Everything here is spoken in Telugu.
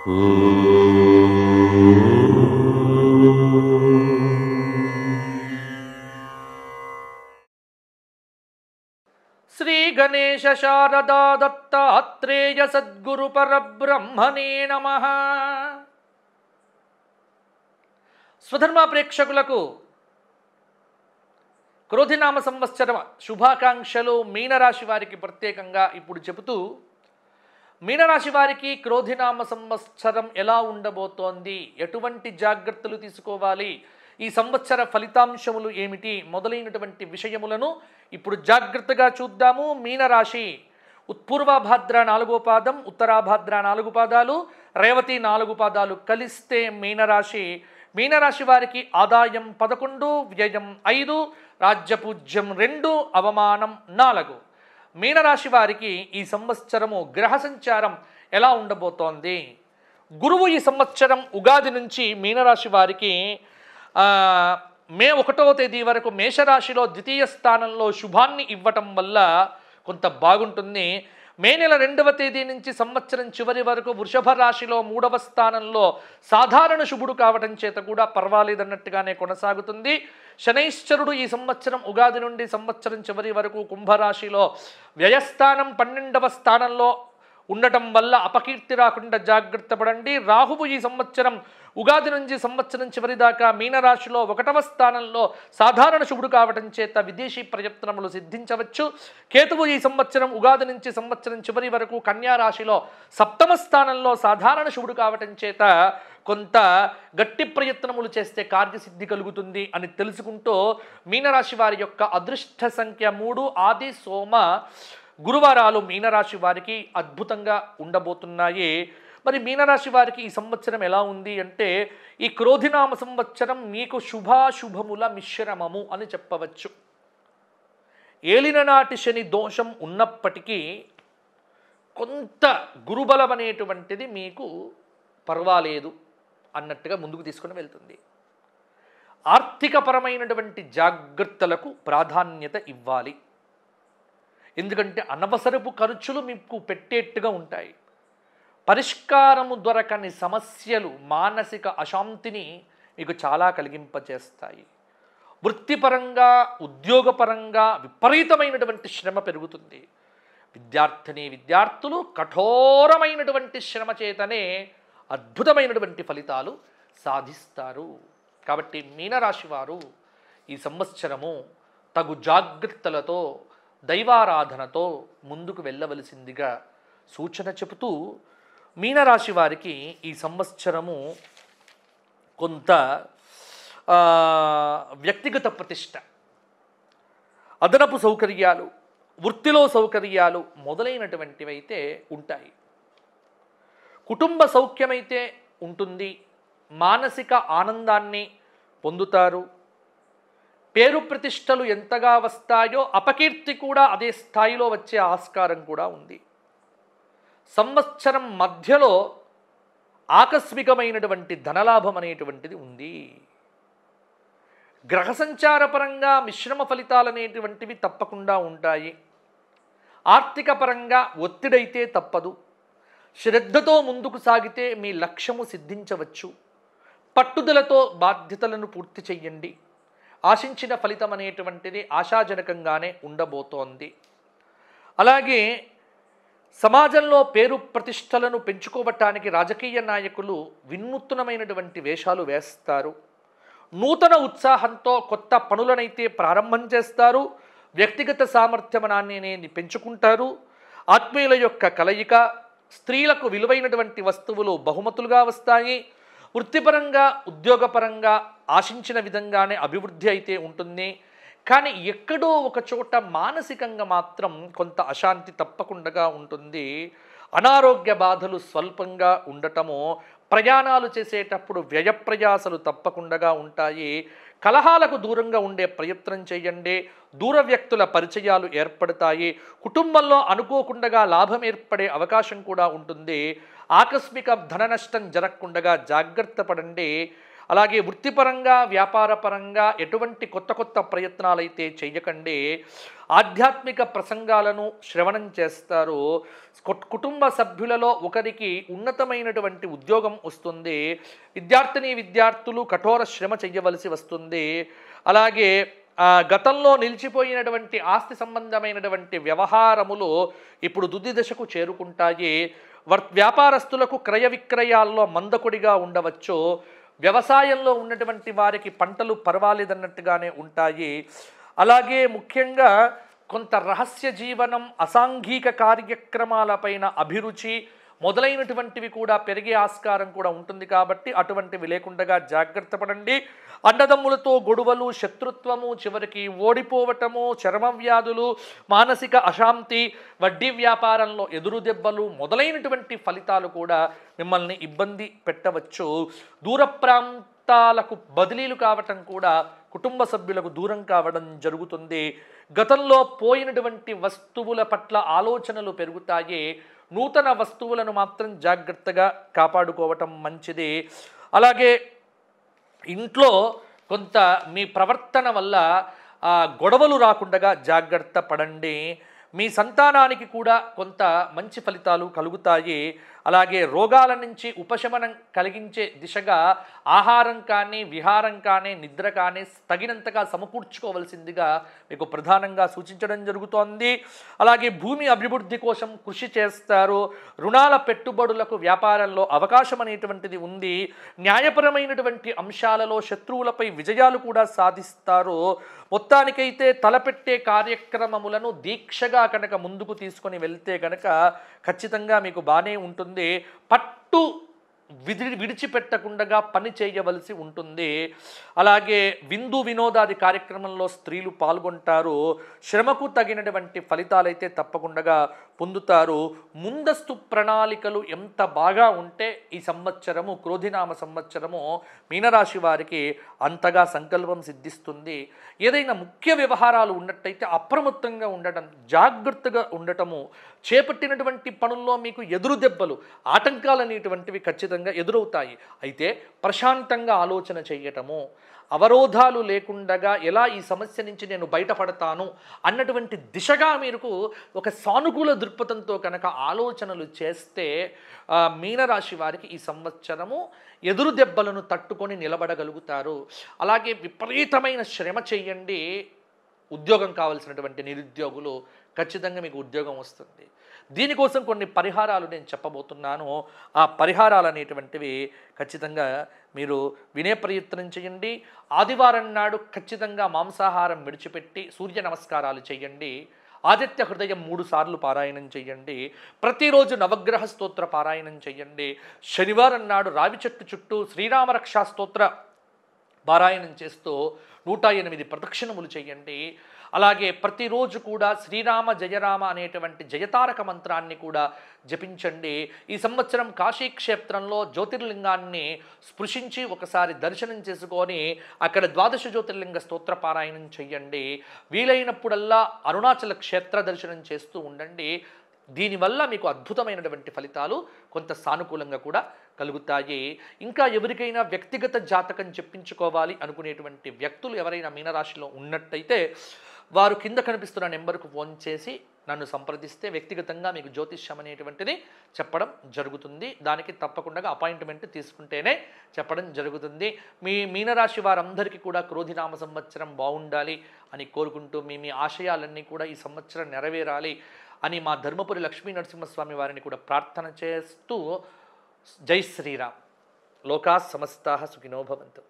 శ్రీ గణేశ శారదా దత్తాత్రేయ సద్గురు పరబ్రహ్మణే నమః. స్వధర్మ ప్రేక్షకులకు క్రోధినామ సంవత్సర శుభాకాంక్షలు. మీనరాశి వారికి ప్రత్యేకంగా ఇప్పుడు చెబుతూ, మీనరాశి వారికి క్రోధినామ సంవత్సరం ఎలా ఉండబోతోంది, ఎటువంటి జాగ్రత్తలు తీసుకోవాలి, ఈ సంవత్సర ఫలితాంశములు ఏమిటి మొదలైనటువంటి విషయములను ఇప్పుడు జాగ్రత్తగా చూద్దాము. మీనరాశి ఉత్పూర్వభాద్ర 4వ పాదం, ఉత్తరాభాద్ర 4 పాదాలు, రేవతి 4 పాదాలు కలిస్తే మీనరాశి. మీనరాశి వారికి ఆదాయం 11, వ్యయం 5, రాజ్యపూజ్యం 2, అవమానం 4. మీనరాశి వారికి ఈ సంవత్సరము గ్రహ సంచారం ఎలా ఉండబోతోంది? గురువు ఈ సంవత్సరం ఉగాది నుంచి మీనరాశి వారికి మే 1వ తేదీ వరకు మేషరాశిలో ద్వితీయ స్థానంలో శుభాన్ని ఇవ్వటం వల్ల కొంత బాగుంటుంది. మే నెల 2వ తేదీ నుంచి సంవత్సరం చివరి వరకు వృషభ రాశిలో 3వ స్థానంలో సాధారణ శుభుడు కావటం చేత కూడా పర్వాలేదన్నట్టుగానే కొనసాగుతుంది. శనైశ్చరుడు ఈ సంవత్సరం ఉగాది నుండి సంవత్సరం చివరి వరకు కుంభరాశిలో వ్యయస్థానం 12వ స్థానంలో ఉండటం వల్ల అపకీర్తి రాకుండా జాగ్రత్త పడండి. రాహువు ఈ సంవత్సరం ఉగాది నుంచి సంవత్సరం చివరి దాకా మీనరాశిలో 1వ స్థానంలో సాధారణ శుభుడు కావటం చేత విదేశీ ప్రయత్నములు సిద్ధించవచ్చు. కేతువు ఈ సంవత్సరం ఉగాది నుంచి సంవత్సరం చివరి వరకు కన్యా రాశిలో 7వ స్థానంలో సాధారణ శుభుడు కావటం చేత కొంత గట్టి ప్రయత్నములు చేస్తే కార్యసిద్ధి కలుగుతుంది అని తెలుసుకుంటూ, మీనరాశి వారి యొక్క అదృష్ట సంఖ్య 3, ఆది, సోమ, గురువారాలు మీనరాశి వారికి అద్భుతంగా ఉండబోతున్నాయి. మరి మీనరాశి వారికి ఈ సంవత్సరం ఎలా ఉంది అంటే, ఈ క్రోధినామ సంవత్సరం మీకు శుభాశుభముల మిశ్రమము అని చెప్పవచ్చు. ఏలిననాటి శని దోషం ఉన్నప్పటికీ కొంత గురుబలం అనేటువంటిది మీకు పర్వాలేదు అన్నట్టుగా ముందుకు తీసుకుని వెళ్తుంది. ఆర్థికపరమైనటువంటి జాగ్రత్తలకు ప్రాధాన్యత ఇవ్వాలి. ఎందుకంటే అనవసరపు ఖర్చులు మీకు పెట్టేట్టుగా ఉంటాయి. పరిష్కారము దొరకని సమస్యలు మానసిక అశాంతిని మీకు చాలా కలిగింపచేస్తాయి. వృత్తిపరంగా, ఉద్యోగపరంగా విపరీతమైనటువంటి శ్రమ పెరుగుతుంది. విద్యార్థులు కఠోరమైనటువంటి శ్రమ చేతనే అద్భుతమైనటువంటి ఫలితాలు సాధిస్తారు. కాబట్టి మీనరాశి వారు ఈ సంవత్సరము తగు జాగ్రత్తలతో, దైవారాధనతో ముందుకు వెళ్ళవలసిందిగా సూచన చెబుతూ, మీనరాశి వారికి ఈ సంవత్సరము కొంత వ్యక్తిగత ప్రతిష్ట, అదనపు సౌకర్యాలు, వృత్తిలో సౌకర్యాలు మొదలైనటువంటివైతే ఉంటాయి. కుటుంబ సౌఖ్యమైతే ఉంటుంది. మానసిక ఆనందాన్ని పొందుతారు. పేరు ప్రతిష్టలు ఎంతగా వస్తాయో అపకీర్తి కూడా అదే స్థాయిలో వచ్చే ఆస్కారం కూడా ఉంది. సంవత్సరం మధ్యలో ఆకస్మికమైనటువంటి ధనలాభం అనేటువంటిది ఉంది. గ్రహ సంచారపరంగా మిశ్రమ ఫలితాలు అనేటువంటివి తప్పకుండా ఉంటాయి. ఆర్థిక పరంగా ఒత్తిడైతే తప్పదు. శ్రద్ధతో ముందుకు సాగితే మీ లక్ష్యము సిద్ధించవచ్చు. పట్టుదలతో బాధ్యతలను పూర్తి చెయ్యండి. ఆశించిన ఫలితం అనేటువంటిది ఆశాజనకంగానే ఉండబోతోంది. అలాగే సమాజంలో పేరు ప్రతిష్టలను పెంచుకోవటానికి రాజకీయ నాయకులు వినూత్నమైనటువంటి వేషాలు వేస్తారు. నూతన ఉత్సాహంతో కొత్త పనులనైతే ప్రారంభం చేస్తారు. వ్యక్తిగత సామర్థ్యాన్ని పెంచుకుంటారు. ఆత్మీయుల యొక్క కలయిక, స్త్రీలకు విలువైనటువంటి వస్తువులు బహుమతులుగా వస్తాయి. వృత్తిపరంగా, ఉద్యోగపరంగా ఆశించిన విధంగానే అభివృద్ధి అయితే ఉంటుంది. కానీ ఎక్కడో ఒక చోట మానసికంగా మాత్రం కొంత అశాంతి తప్పకుండా ఉంటుంది. అనారోగ్య బాధలు స్వల్పంగా ఉండటము, ప్రయాణాలు చేసేటప్పుడు వ్యయప్రయాసలు తప్పకుండా ఉంటాయి. కలహాలకు దూరంగా ఉండే ప్రయత్నం చేయండి. దూర వ్యక్తుల పరిచయాలు ఏర్పడతాయి. కుటుంబంలో అనుకోకుండా లాభం ఏర్పడే అవకాశం కూడా ఉంటుంది. ఆకస్మిక ధన నష్టం జరగకుండా జాగ్రత్త పడండి. అలాగే వృత్తిపరంగా వ్యాపారపరంగా ఎటువంటి కొత్త కొత్త ప్రయత్నాలైతే చేయకండి. ఆధ్యాత్మిక ప్రసంగాలను శ్రవణం చేస్తారు. కుటుంబ సభ్యులలో ఒకరికి ఉన్నతమైనటువంటి ఉద్యోగం వస్తుంది. విద్యార్థులు కఠోర శ్రమ చేయవలసి వస్తుంది. అలాగే గతంలో నిలిచిపోయినటువంటి ఆస్తి సంబంధమైనటువంటి వ్యవహారములు ఇప్పుడు తుది దశకు చేరుకుంటాయి. వ్యాపారస్తులకు క్రయ విక్రయాల్లో మందకొడిగా ఉండవచ్చు. వ్యవసాయంలో ఉన్నటువంటి వారికి పంటలు పర్వాలేదన్నట్టుగానే ఉంటాయి. అలాగే ముఖ్యంగా కొంత రహస్య జీవనం, అసాంఘిక కార్యక్రమాలపైన అభిరుచి మొదలైనటువంటివి కూడా పెరిగే ఆస్కారం కూడా ఉంటుంది. కాబట్టి అటువంటివి లేకుండా జాగ్రత్త పడండి. అన్నదమ్ములతో గొడవలు, శత్రుత్వము, చివరికి ఓడిపోవటము, చర్మ వ్యాధులు, మానసిక అశాంతి, వడ్డీ వ్యాపారంలో ఎదురు దెబ్బలు మొదలైనటువంటి ఫలితాలు కూడా మిమ్మల్ని ఇబ్బంది పెట్టవచ్చు. దూర ప్రాంతాలకు బదిలీలు కావటం కూడా కుటుంబ సభ్యులకు దూరం కావడం జరుగుతుంది. గతంలో పోయినటువంటి వస్తువుల పట్ల ఆలోచనలు పెరుగుతాయి. నూతన వస్తువులను మాత్రం జాగ్రత్తగా కాపాడుకోవటం మంచిది. అలాగే ఇంట్లో కొంత మీ ప్రవర్తన వల్ల గొడవలు రాకుండా జాగ్రత్త పడండి. మీ సంతానానికి కూడా కొంత మంచి ఫలితాలు కలుగుతాయి. అలాగే రోగాల నుంచి ఉపశమనం కలిగించే దిశగా ఆహారం కానీ, విహారం కానీ, నిద్ర కానీ తగినంతగా సమకూర్చుకోవలసిందిగా మీకు ప్రధానంగా సూచించడం జరుగుతోంది. అలాగే భూమి అభివృద్ధి కోసం కృషి చేస్తారు. రుణాల పెట్టుబడులకు వ్యాపారంలో అవకాశం అనేటువంటిది ఉంది. న్యాయపరమైనటువంటి అంశాలలో శత్రువులపై విజయాలు కూడా సాధిస్తారు. మొత్తానికైతే తలపెట్టే కార్యక్రమములను దీక్షగా కనుక ముందుకు తీసుకొని వెళ్తే కనుక ఖచ్చితంగా మీకు బాగానే ఉంటుంది. పట్టు విడిచిపెట్టకుండా పని చేయవలసి ఉంటుంది. అలాగే విందు వినోదాది కార్యక్రమంలో స్త్రీలు పాల్గొంటారు. శ్రమకు తగినటువంటి ఫలితాలైతే తప్పకుండా పొందుతారు. ముందస్తు ప్రణాళికలు ఎంత బాగా ఉంటే ఈ సంవత్సరము, క్రోధినామ సంవత్సరము మీనరాశి వారికి అంతగా సంకల్పం సిద్ధిస్తుంది. ఏదైనా ముఖ్య వ్యవహారాలు ఉన్నట్టయితే అప్రమత్తంగా ఉండటం, జాగ్రత్తగా ఉండటము, చేపట్టినటువంటి పనుల్లో మీకు ఎదురు దెబ్బలు, ఆటంకాలు అనేటువంటివి ఖచ్చితంగా ఎదురవుతాయి. అయితే ప్రశాంతంగా ఆలోచన చేయటము, అవరోధాలు లేకుండా ఎలా ఈ సమస్య నుంచి నేను బయటపడతాను అన్నటువంటి దిశగా మీకు ఒక సానుకూల దృక్పథంతో కనుక ఆలోచనలు చేస్తే మీనరాశి వారికి ఈ సంవత్సరము ఎదురు దెబ్బలను తట్టుకొని నిలబడగలుగుతారు. అలాగే విపరీతమైన శ్రమ చేయండి. ఉద్యోగం కావాల్సినటువంటి నిరుద్యోగులు ఖచ్చితంగా మీకు ఉద్యోగం వస్తుంది. దీనికోసం కొన్ని పరిహారాలు నేను చెప్పబోతున్నాను. ఆ పరిహారాలు అనేటువంటివి ఖచ్చితంగా మీరు వినే ప్రయత్నం చేయండి. ఆదివారం నాడు ఖచ్చితంగా మాంసాహారం విడిచిపెట్టి సూర్య నమస్కారాలు చేయండి. ఆదిత్య హృదయం 3 సార్లు పారాయణం చేయండి. ప్రతిరోజు నవగ్రహ స్తోత్ర పారాయణం చేయండి. శనివారం నాడు రావి చెట్టు చుట్టూ శ్రీరామరక్షా స్తోత్ర పారాయణం చేస్తూ 108 ప్రదక్షిణములు చేయండి. అలాగే ప్రతిరోజు కూడా శ్రీరామ జయరామ అనేటువంటి జయతారక మంత్రాన్ని కూడా జపించండి. ఈ సంవత్సరం కాశీక్షేత్రంలో జ్యోతిర్లింగాన్ని స్పృశించి ఒకసారి దర్శనం చేసుకొని అక్కడ 12 జ్యోతిర్లింగ స్తోత్ర పారాయణం చెయ్యండి. వీలైనప్పుడల్లా అరుణాచల క్షేత్ర దర్శనం చేస్తూ ఉండండి. దీనివల్ల మీకు అద్భుతమైనటువంటి ఫలితాలు కొంత సానుకూలంగా కూడా కలుగుతాయి. ఇంకా ఎవరికైనా వ్యక్తిగత జాతకం చెప్పించుకోవాలి అనుకునేటువంటి వ్యక్తులు ఎవరైనా మీనరాశిలో ఉన్నట్టయితే వారు కింద కనిపిస్తున్న నెంబర్కు ఫోన్ చేసి నన్ను సంప్రదిస్తే వ్యక్తిగతంగా మీకు జ్యోతిష్యం అనేటువంటిది చెప్పడం జరుగుతుంది. దానికి తప్పకుండా అపాయింట్మెంట్ తీసుకుంటేనే చెప్పడం జరుగుతుంది. మీ మీనరాశి వారందరికీ కూడా క్రోధినామ సంవత్సరం బాగుండాలి అని కోరుకుంటూ మీ ఆశయాలన్నీ కూడా ఈ సంవత్సరం నెరవేరాలి అని మా ధర్మపురి లక్ష్మీ నరసింహస్వామి వారిని కూడా ప్రార్థన చేస్తూ జై శ్రీరామ్. లోకా సమస్తాః సుఖినో భవంతు.